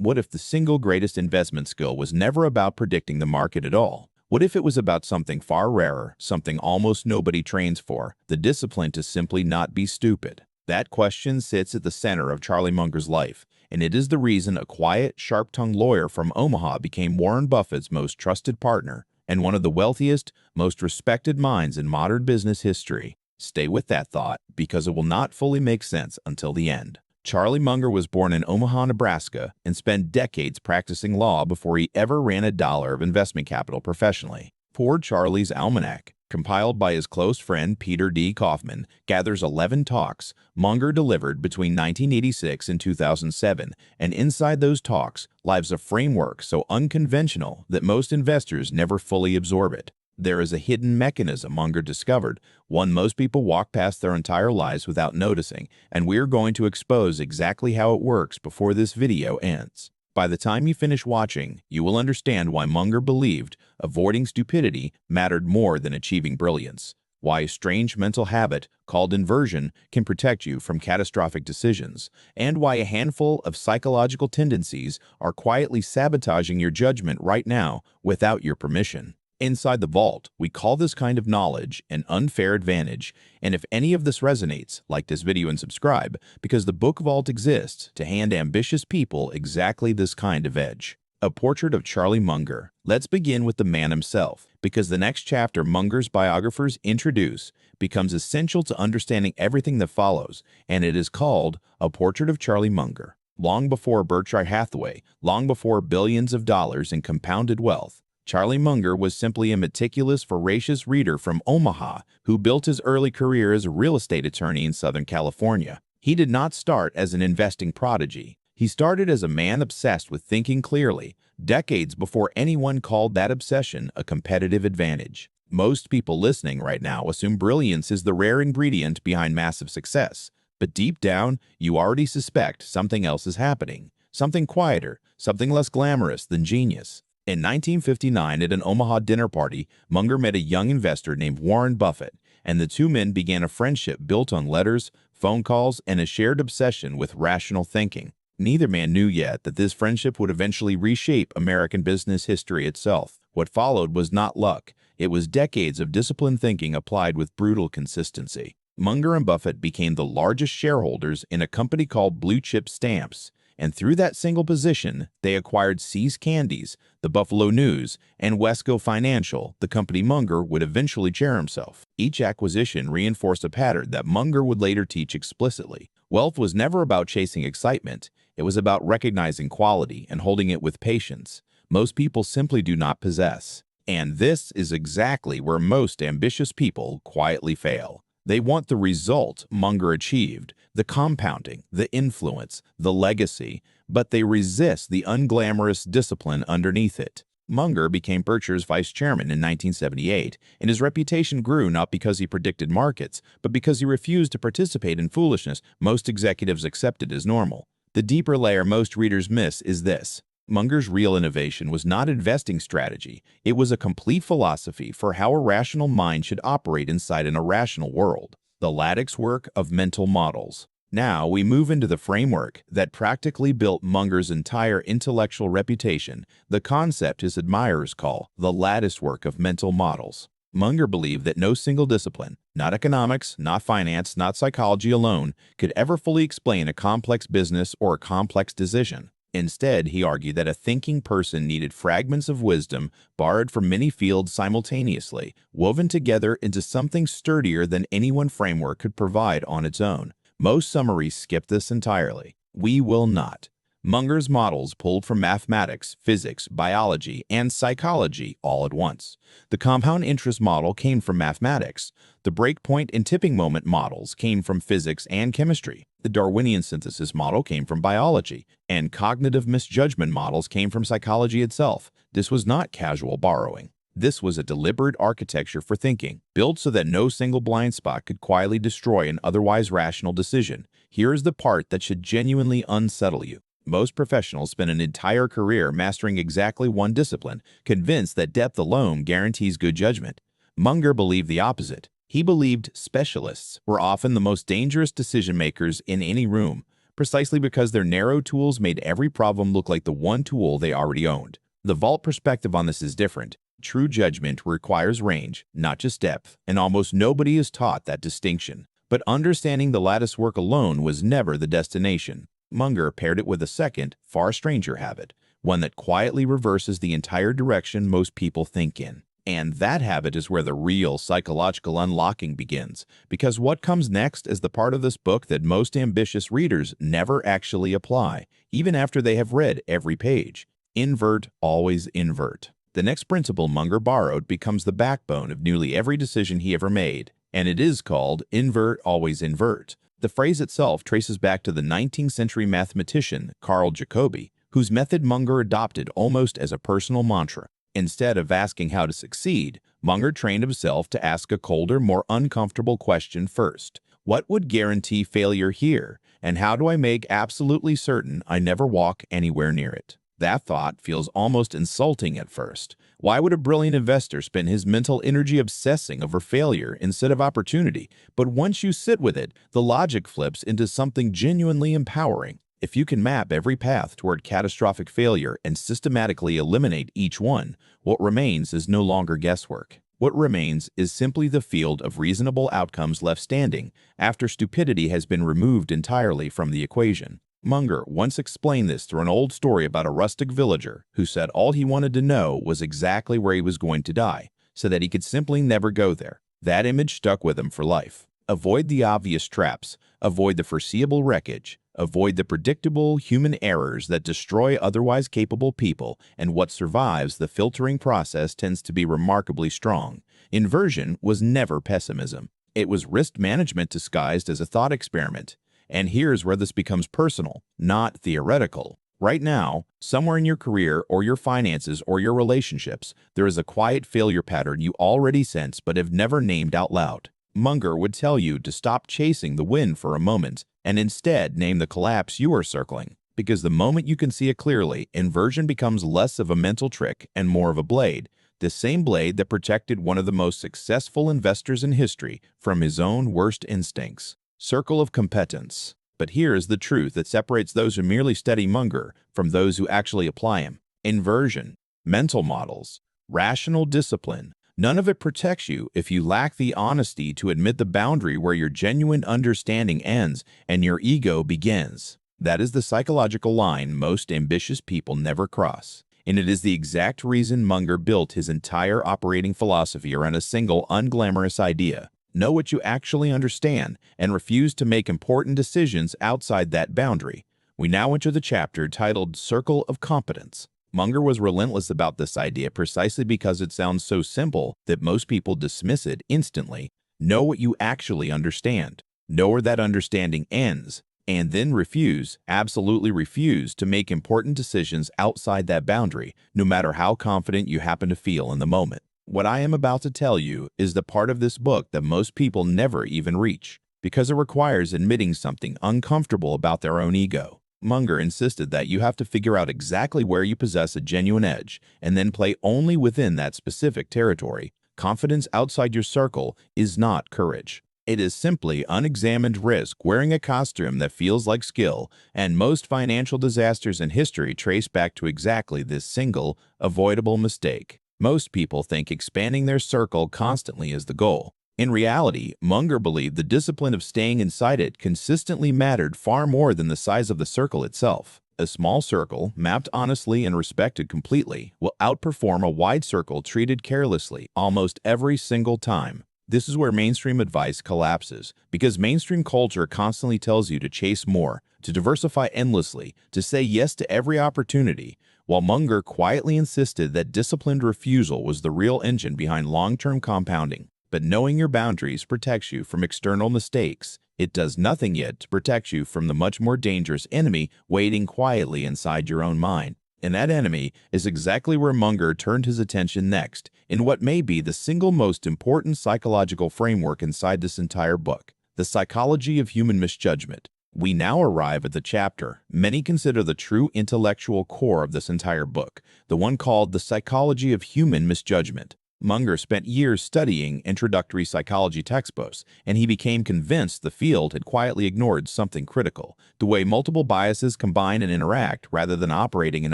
What if the single greatest investment skill was never about predicting the market at all? What if it was about something far rarer, something almost nobody trains for, the discipline to simply not be stupid? That question sits at the center of Charlie Munger's life, and it is the reason a quiet, sharp-tongued lawyer from Omaha became Warren Buffett's most trusted partner and one of the wealthiest, most respected minds in modern business history. Stay with that thought, because it will not fully make sense until the end. Charlie Munger was born in Omaha, Nebraska, and spent decades practicing law before he ever ran a dollar of investment capital professionally. Poor Charlie's Almanack, compiled by his close friend Peter D. Kaufman, gathers 11 talks Munger delivered between 1986 and 2007, and inside those talks lies a framework so unconventional that most investors never fully absorb it. There is a hidden mechanism Munger discovered, one most people walk past their entire lives without noticing, and we're going to expose exactly how it works before this video ends. By the time you finish watching, you will understand why Munger believed avoiding stupidity mattered more than achieving brilliance, why a strange mental habit called inversion can protect you from catastrophic decisions, and why a handful of psychological tendencies are quietly sabotaging your judgment right now without your permission. Inside the vault, we call this kind of knowledge an unfair advantage, and if any of this resonates, like this video and subscribe, because the book vault exists to hand ambitious people exactly this kind of edge. A portrait of Charlie Munger. Let's begin with the man himself, because the next chapter Munger's biographers introduce becomes essential to understanding everything that follows, and it is called A Portrait of Charlie Munger. Long before Berkshire Hathaway, long before billions of dollars in compounded wealth, Charlie Munger was simply a meticulous, voracious reader from Omaha who built his early career as a real estate attorney in Southern California. He did not start as an investing prodigy. He started as a man obsessed with thinking clearly, decades before anyone called that obsession a competitive advantage. Most people listening right now assume brilliance is the rare ingredient behind massive success, but deep down, you already suspect something else is happening, something quieter, something less glamorous than genius. In 1959, at an Omaha dinner party, Munger met a young investor named Warren Buffett, and the two men began a friendship built on letters, phone calls, and a shared obsession with rational thinking. Neither man knew yet that this friendship would eventually reshape American business history itself. What followed was not luck. It was decades of disciplined thinking applied with brutal consistency. Munger and Buffett became the largest shareholders in a company called Blue Chip Stamps, and through that single position, they acquired See's Candies, the Buffalo News, and Wesco Financial, the company Munger would eventually chair himself. Each acquisition reinforced a pattern that Munger would later teach explicitly. Wealth was never about chasing excitement. It was about recognizing quality and holding it with patience. Most people simply do not possess. And this is exactly where most ambitious people quietly fail. They want the result Munger achieved, the compounding, the influence, the legacy, but they resist the unglamorous discipline underneath it. Munger became Berkshire's vice chairman in 1978, and his reputation grew not because he predicted markets, but because he refused to participate in foolishness most executives accepted as normal. The deeper layer most readers miss is this. Munger's real innovation was not investing strategy. It was a complete philosophy for how a rational mind should operate inside an irrational world. The Latticework of mental models. Now we move into the framework that practically built Munger's entire intellectual reputation, the concept his admirers call the Latticework of mental models. Munger believed that no single discipline, not economics, not finance, not psychology alone, could ever fully explain a complex business or a complex decision. Instead, he argued that a thinking person needed fragments of wisdom borrowed from many fields simultaneously, woven together into something sturdier than any one framework could provide on its own. Most summaries skip this entirely. We will not. Munger's models pulled from mathematics, physics, biology, and psychology all at once. The compound interest model came from mathematics. The breakpoint and tipping moment models came from physics and chemistry. The Darwinian synthesis model came from biology, and cognitive misjudgment models came from psychology itself. This was not casual borrowing. This was a deliberate architecture for thinking, built so that no single blind spot could quietly destroy an otherwise rational decision. Here is the part that should genuinely unsettle you. Most professionals spend an entire career mastering exactly one discipline, convinced that depth alone guarantees good judgment. Munger believed the opposite. He believed specialists were often the most dangerous decision-makers in any room. precisely because their narrow tools made every problem look like the one tool they already owned. The vault perspective on this is different. True judgment requires range, not just depth, and almost nobody is taught that distinction. But understanding the latticework alone was never the destination. Munger paired it with a second, far stranger habit, one that quietly reverses the entire direction most people think in. And that habit is where the real psychological unlocking begins, because what comes next is the part of this book that most ambitious readers never actually apply, even after they have read every page. Invert, always invert. The next principle Munger borrowed becomes the backbone of nearly every decision he ever made, and it is called invert, always invert. The phrase itself traces back to the 19th century mathematician Carl Jacobi, whose method Munger adopted almost as a personal mantra. Instead of asking how to succeed, Munger trained himself to ask a colder, more uncomfortable question first. What would guarantee failure here, and how do I make absolutely certain I never walk anywhere near it? That thought feels almost insulting at first. Why would a brilliant investor spend his mental energy obsessing over failure instead of opportunity? But once you sit with it, the logic flips into something genuinely empowering. If you can map every path toward catastrophic failure and systematically eliminate each one, what remains is no longer guesswork. What remains is simply the field of reasonable outcomes left standing after stupidity has been removed entirely from the equation. Munger once explained this through an old story about a rustic villager who said all he wanted to know was exactly where he was going to die, so that he could simply never go there. That image stuck with him for life. Avoid the obvious traps, avoid the foreseeable wreckage, avoid the predictable human errors that destroy otherwise capable people, and what survives the filtering process tends to be remarkably strong. Inversion was never pessimism. It was risk management disguised as a thought experiment. And here's where this becomes personal, not theoretical. Right now, somewhere in your career or your finances or your relationships, there is a quiet failure pattern you already sense but have never named out loud. Munger would tell you to stop chasing the win for a moment and instead name the collapse you are circling. Because the moment you can see it clearly, inversion becomes less of a mental trick and more of a blade. The same blade that protected one of the most successful investors in history from his own worst instincts. Circle of competence. But here is the truth that separates those who merely study Munger from those who actually apply him. Inversion, mental models, rational discipline. None of it protects you if you lack the honesty to admit the boundary where your genuine understanding ends and your ego begins. That is the psychological line most ambitious people never cross. And it is the exact reason Munger built his entire operating philosophy around a single unglamorous idea. Know what you actually understand and refuse to make important decisions outside that boundary. We now enter the chapter titled Circle of Competence. Munger was relentless about this idea precisely because it sounds so simple that most people dismiss it instantly. Know what you actually understand. Know where that understanding ends, and then refuse, absolutely refuse, to make important decisions outside that boundary, no matter how confident you happen to feel in the moment. What I am about to tell you is the part of this book that most people never even reach, because it requires admitting something uncomfortable about their own ego. Munger insisted that you have to figure out exactly where you possess a genuine edge, and then play only within that specific territory. Confidence outside your circle is not courage. It is simply unexamined risk wearing a costume that feels like skill, and most financial disasters in history trace back to exactly this single, avoidable mistake. Most people think expanding their circle constantly is the goal. In reality, Munger believed the discipline of staying inside it consistently mattered far more than the size of the circle itself. A small circle, mapped honestly and respected completely, will outperform a wide circle treated carelessly almost every single time. This is where mainstream advice collapses, because mainstream culture constantly tells you to chase more, to diversify endlessly, to say yes to every opportunity, while Munger quietly insisted that disciplined refusal was the real engine behind long-term compounding. But knowing your boundaries protects you from external mistakes. It does nothing yet to protect you from the much more dangerous enemy waiting quietly inside your own mind. And that enemy is exactly where Munger turned his attention next, in what may be the single most important psychological framework inside this entire book, the psychology of human misjudgment. We now arrive at the chapter many consider the true intellectual core of this entire book, the one called the psychology of human misjudgment. Munger spent years studying introductory psychology textbooks, and he became convinced the field had quietly ignored something critical: the way multiple biases combine and interact rather than operating in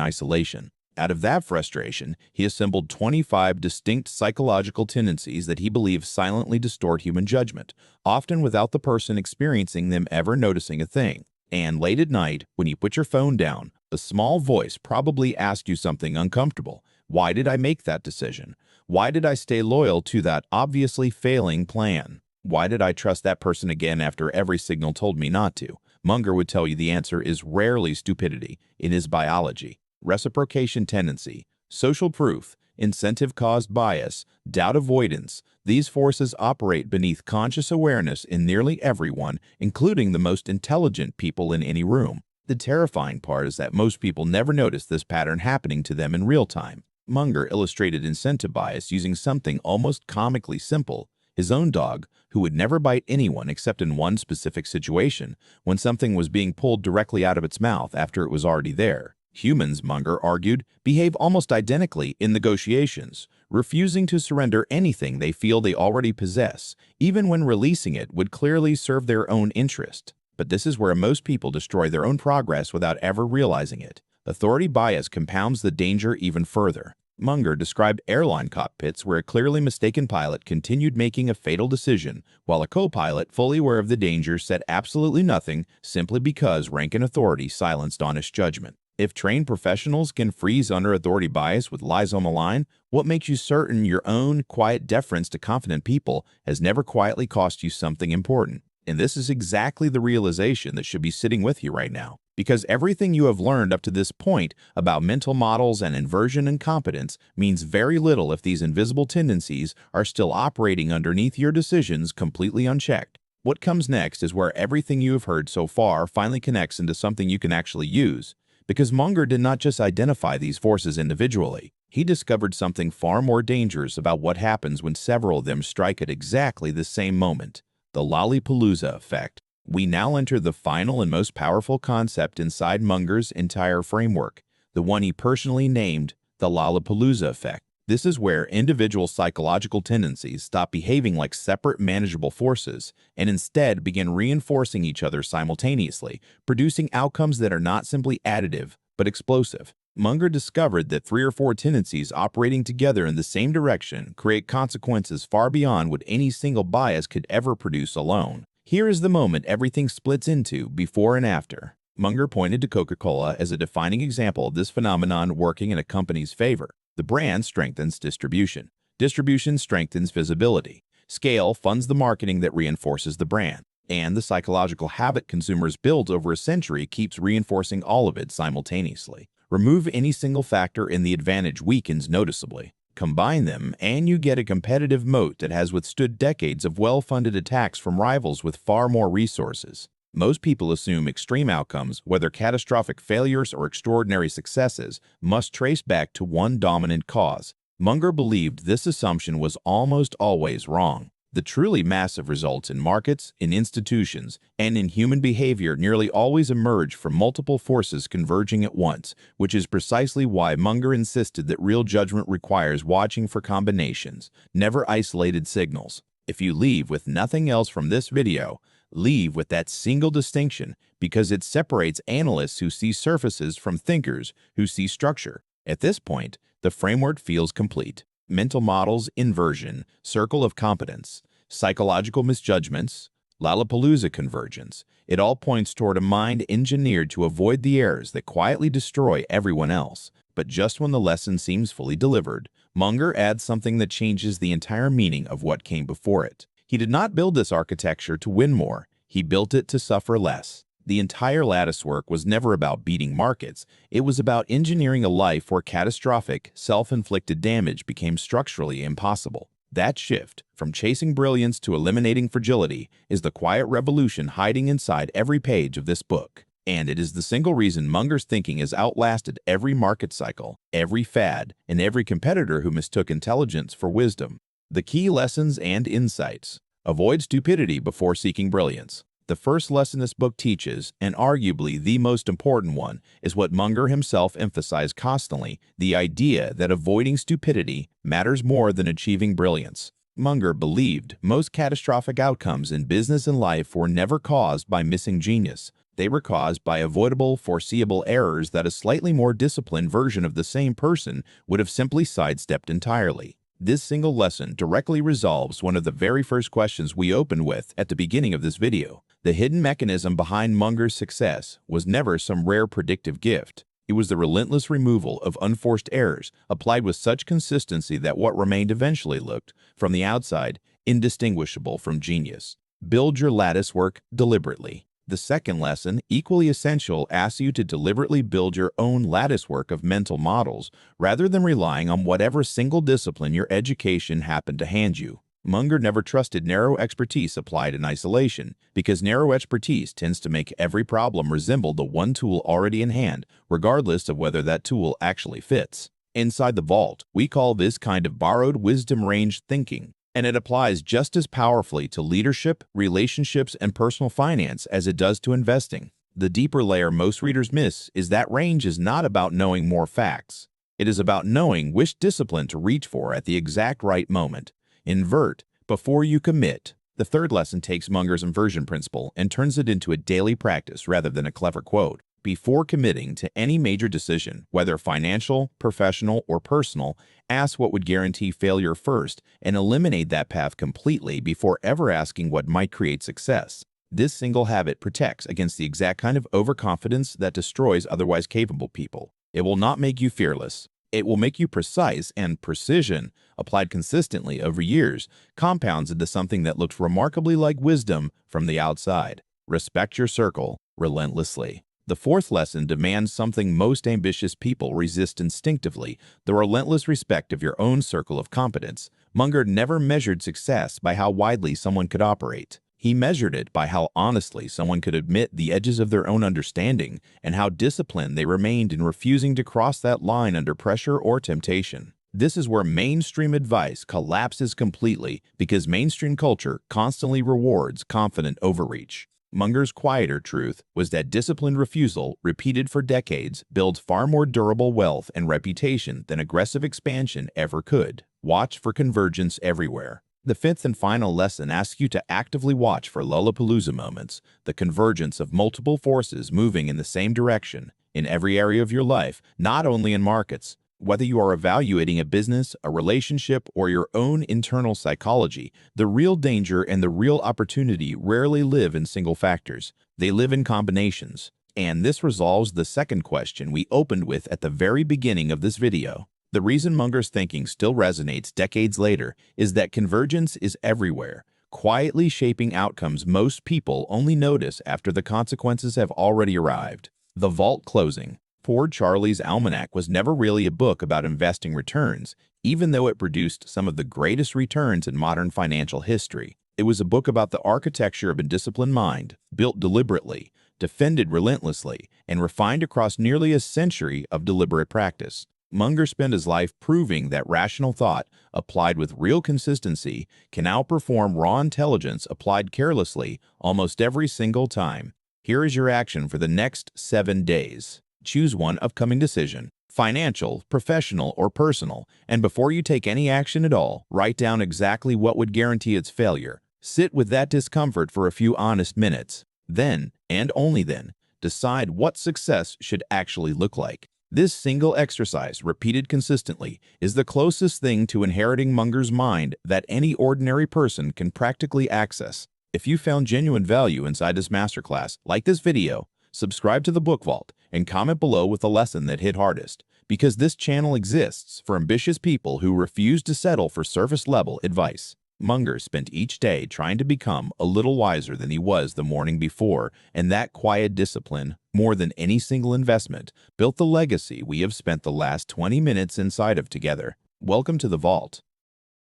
isolation. Out of that frustration, he assembled 25 distinct psychological tendencies that he believed silently distort human judgment, often without the person experiencing them ever noticing a thing. And late at night, when you put your phone down, a small voice probably asked you something uncomfortable. Why did I make that decision? Why did I stay loyal to that obviously failing plan? Why did I trust that person again after every signal told me not to? Munger would tell you the answer is rarely stupidity. It is biology. Reciprocation tendency, social proof, incentive-caused bias, doubt avoidance. These forces operate beneath conscious awareness in nearly everyone, including the most intelligent people in any room. The terrifying part is that most people never notice this pattern happening to them in real time. Munger illustrated incentive bias using something almost comically simple: his own dog, who would never bite anyone except in one specific situation, when something was being pulled directly out of its mouth after it was already there. Humans, Munger argued, behave almost identically in negotiations, refusing to surrender anything they feel they already possess, even when releasing it would clearly serve their own interest. But this is where most people destroy their own progress without ever realizing it. Authority bias compounds the danger even further. Munger described airline cockpits where a clearly mistaken pilot continued making a fatal decision, while a co-pilot, fully aware of the danger, said absolutely nothing simply because rank and authority silenced honest judgment. If trained professionals can freeze under authority bias with lies on the line, what makes you certain your own quiet deference to confident people has never quietly cost you something important? And this is exactly the realization that should be sitting with you right now. Because everything you have learned up to this point about mental models and inversion and competence means very little if these invisible tendencies are still operating underneath your decisions completely unchecked. What comes next is where everything you have heard so far finally connects into something you can actually use. Because Munger did not just identify these forces individually, he discovered something far more dangerous about what happens when several of them strike at exactly the same moment: the Lollapalooza Effect. We now enter the final and most powerful concept inside Munger's entire framework, the one he personally named the Lollapalooza Effect. This is where individual psychological tendencies stop behaving like separate manageable forces and instead begin reinforcing each other simultaneously, producing outcomes that are not simply additive, but explosive. Munger discovered that 3 or 4 tendencies operating together in the same direction create consequences far beyond what any single bias could ever produce alone. Here is the moment everything splits into before and after. Munger pointed to Coca-Cola as a defining example of this phenomenon working in a company's favor. The brand strengthens distribution. Distribution strengthens visibility. Scale funds the marketing that reinforces the brand. And the psychological habit consumers build over a century keeps reinforcing all of it simultaneously. Remove any single factor and the advantage weakens noticeably. Combine them, and you get a competitive moat that has withstood decades of well-funded attacks from rivals with far more resources. Most people assume extreme outcomes, whether catastrophic failures or extraordinary successes, must trace back to one dominant cause. Munger believed this assumption was almost always wrong. The truly massive results in markets, in institutions, and in human behavior nearly always emerge from multiple forces converging at once, which is precisely why Munger insisted that real judgment requires watching for combinations, never isolated signals. If you leave with nothing else from this video, leave with that single distinction, because it separates analysts who see surfaces from thinkers who see structure. At this point, the framework feels complete. Mental models, inversion, circle of competence, psychological misjudgments, Lollapalooza convergence. It all points toward a mind engineered to avoid the errors that quietly destroy everyone else. But just when the lesson seems fully delivered, Munger adds something that changes the entire meaning of what came before it. He did not build this architecture to win more. He built it to suffer less. The entire Latticework was never about beating markets. It was about engineering a life where catastrophic, self-inflicted damage became structurally impossible. That shift, from chasing brilliance to eliminating fragility, is the quiet revolution hiding inside every page of this book. And it is the single reason Munger's thinking has outlasted every market cycle, every fad, and every competitor who mistook intelligence for wisdom. The key lessons and insights. Avoid stupidity before seeking brilliance. The first lesson this book teaches, and arguably the most important one, is what Munger himself emphasized constantly, the idea that avoiding stupidity matters more than achieving brilliance. Munger believed most catastrophic outcomes in business and life were never caused by missing genius. They were caused by avoidable, foreseeable errors that a slightly more disciplined version of the same person would have simply sidestepped entirely. This single lesson directly resolves one of the very first questions we opened with at the beginning of this video. The hidden mechanism behind Munger's success was never some rare predictive gift. It was the relentless removal of unforced errors, applied with such consistency that what remained eventually looked, from the outside, indistinguishable from genius. Build your lattice work deliberately. The second lesson, equally essential, asks you to deliberately build your own lattice work of mental models, rather than relying on whatever single discipline your education happened to hand you. Munger never trusted narrow expertise applied in isolation, because narrow expertise tends to make every problem resemble the one tool already in hand, regardless of whether that tool actually fits. Inside the vault, we call this kind of borrowed wisdom-ranged thinking, and it applies just as powerfully to leadership, relationships, and personal finance as it does to investing. The deeper layer most readers miss is that range is not about knowing more facts. It is about knowing which discipline to reach for at the exact right moment. Invert before you commit. The third lesson takes Munger's inversion principle and turns it into a daily practice rather than a clever quote. Before committing to any major decision, whether financial, professional, or personal, ask what would guarantee failure first and eliminate that path completely before ever asking what might create success. This single habit protects against the exact kind of overconfidence that destroys otherwise capable people. It will not make you fearless. It will make you precise, and precision, applied consistently over years, compounds into something that looks remarkably like wisdom from the outside. Respect your circle relentlessly. The fourth lesson demands something most ambitious people resist instinctively, the relentless respect of your own circle of competence. Munger never measured success by how widely someone could operate. He measured it by how honestly someone could admit the edges of their own understanding and how disciplined they remained in refusing to cross that line under pressure or temptation. This is where mainstream advice collapses completely, because mainstream culture constantly rewards confident overreach. Munger's quieter truth was that disciplined refusal, repeated for decades, builds far more durable wealth and reputation than aggressive expansion ever could. Watch for convergence everywhere. The fifth and final lesson asks you to actively watch for Lollapalooza moments, the convergence of multiple forces moving in the same direction in every area of your life, not only in markets. Whether you are evaluating a business, a relationship, or your own internal psychology, the real danger and the real opportunity rarely live in single factors. They live in combinations. And this resolves the second question we opened with at the very beginning of this video. The reason Munger's thinking still resonates decades later is that convergence is everywhere, quietly shaping outcomes most people only notice after the consequences have already arrived. The vault closing. Poor Charlie's Almanack was never really a book about investing returns, even though it produced some of the greatest returns in modern financial history. It was a book about the architecture of a disciplined mind, built deliberately, defended relentlessly, and refined across nearly a century of deliberate practice. Munger spent his life proving that rational thought, applied with real consistency, can outperform raw intelligence applied carelessly almost every single time. Here is your action for the next 7 days. Choose one upcoming decision, financial, professional, or personal, and before you take any action at all, write down exactly what would guarantee its failure. Sit with that discomfort for a few honest minutes. Then, and only then, decide what success should actually look like. This single exercise, repeated consistently, is the closest thing to inheriting Munger's mind that any ordinary person can practically access. If you found genuine value inside this masterclass, like this video, subscribe to the Book Vault, and comment below with the lesson that hit hardest, because this channel exists for ambitious people who refuse to settle for surface-level advice. Munger spent each day trying to become a little wiser than he was the morning before, and that quiet discipline, more than any single investment, built the legacy we have spent the last 20 minutes inside of together. Welcome to the Vault.